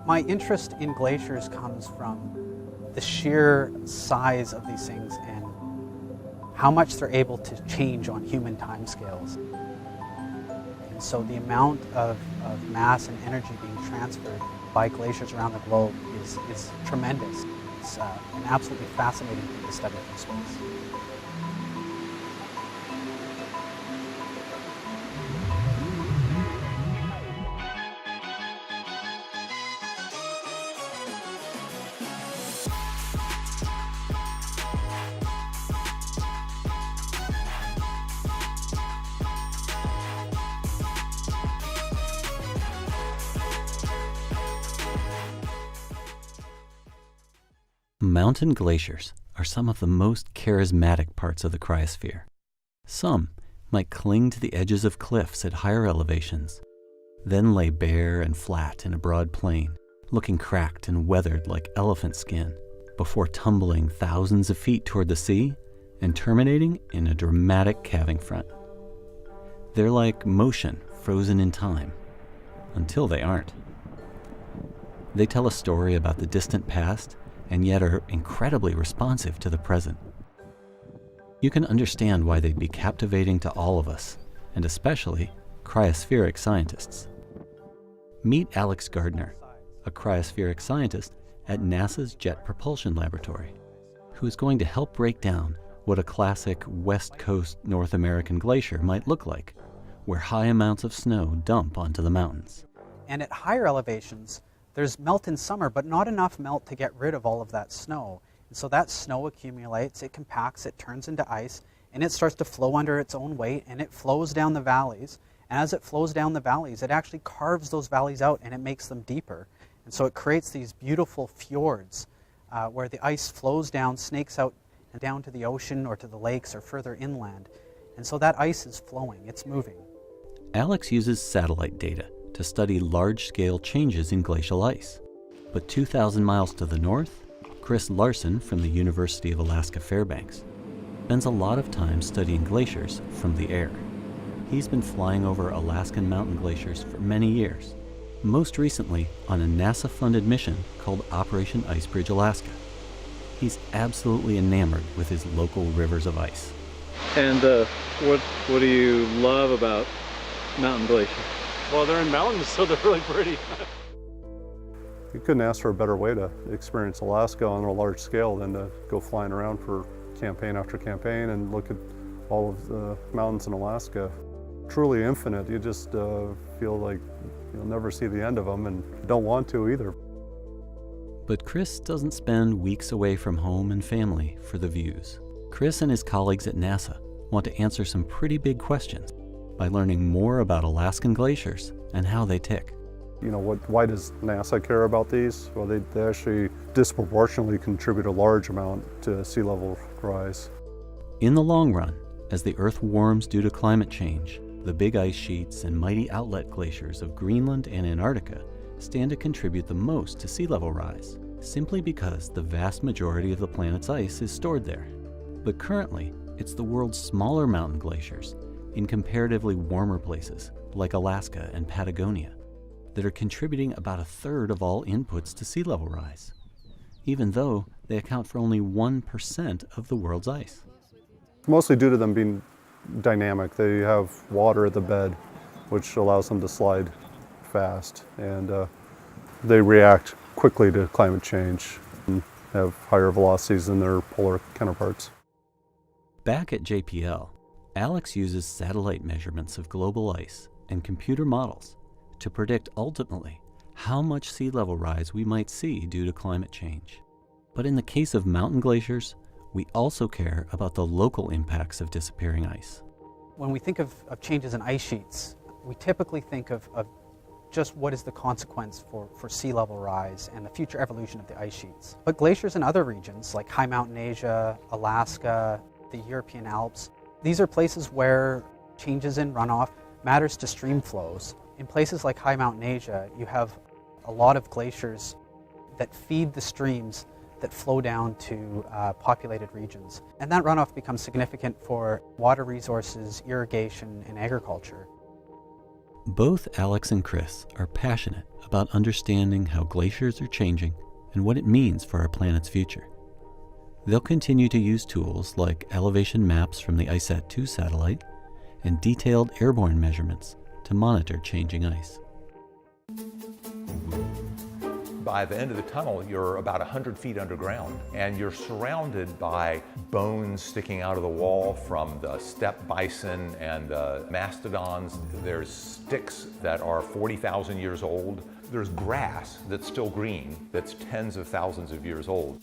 My interest in glaciers comes from the sheer size of these things and how much they're able to change on human timescales. And so the amount of mass and energy being transferred by glaciers around the globe is tremendous. It's an absolutely fascinating thing to study from space. Mountain glaciers are some of the most charismatic parts of the cryosphere. Some might cling to the edges of cliffs at higher elevations, then lay bare and flat in a broad plain, looking cracked and weathered like elephant skin, before tumbling thousands of feet toward the sea and terminating in a dramatic calving front. They're like motion frozen in time, until they aren't. They tell a story about the distant past and yet are incredibly responsive to the present. You can understand why they'd be captivating to all of us, and especially cryospheric scientists. Meet Alex Gardner, a cryospheric scientist at NASA's Jet Propulsion Laboratory, who is going to help break down what a classic West Coast North American glacier might look like, where high amounts of snow dump onto the mountains. And at higher elevations, there's melt in summer, but not enough melt to get rid of all of that snow. And so that snow accumulates, it compacts, it turns into ice, and it starts to flow under its own weight, and it flows down the valleys. And as it flows down the valleys, it actually carves those valleys out, and it makes them deeper. And so it creates these beautiful fjords where the ice flows down, snakes out, and down to the ocean or to the lakes or further inland. And so that ice is flowing, it's moving. Alex uses satellite data to study large-scale changes in glacial ice. But 2,000 miles to the north, Chris Larson from the University of Alaska Fairbanks spends a lot of time studying glaciers from the air. He's been flying over Alaskan mountain glaciers for many years, most recently on a NASA-funded mission called Operation Icebridge Alaska. He's absolutely enamored with his local rivers of ice. And what do you love about mountain glaciers? Well, they're in mountains, so they're really pretty. You couldn't ask for a better way to experience Alaska on a large scale than to go flying around for campaign after campaign and look at all of the mountains in Alaska. Truly infinite. You just feel like you'll never see the end of them, and don't want to either. But Chris doesn't spend weeks away from home and family for the views. Chris and his colleagues at NASA want to answer some pretty big questions by learning more about Alaskan glaciers and how they tick. You know, why does NASA care about these? Well, they actually disproportionately contribute a large amount to sea level rise. In the long run, as the Earth warms due to climate change, the big ice sheets and mighty outlet glaciers of Greenland and Antarctica stand to contribute the most to sea level rise, simply because the vast majority of the planet's ice is stored there. But currently, it's the world's smaller mountain glaciers in comparatively warmer places like Alaska and Patagonia that are contributing about a third of all inputs to sea level rise, even though they account for only 1% of the world's ice. Mostly due to them being dynamic. They have water at the bed, which allows them to slide fast, and they react quickly to climate change and have higher velocities than their polar counterparts. Back at JPL, Alex uses satellite measurements of global ice and computer models to predict ultimately how much sea level rise we might see due to climate change. But in the case of mountain glaciers, we also care about the local impacts of disappearing ice. When we think of changes in ice sheets, we typically think of just what is the consequence for sea level rise and the future evolution of the ice sheets. But glaciers in other regions, like high mountain Asia, Alaska, the European Alps, these are places where changes in runoff matters to stream flows. In places like high mountain Asia, you have a lot of glaciers that feed the streams that flow down to populated regions. And that runoff becomes significant for water resources, irrigation, and agriculture. Both Alex and Chris are passionate about understanding how glaciers are changing and what it means for our planet's future. They'll continue to use tools like elevation maps from the ICESat-2 satellite and detailed airborne measurements to monitor changing ice. By the end of the tunnel, you're about 100 feet underground, and you're surrounded by bones sticking out of the wall from the steppe bison and the mastodons. There's sticks that are 40,000 years old. There's grass that's still green, that's tens of thousands of years old.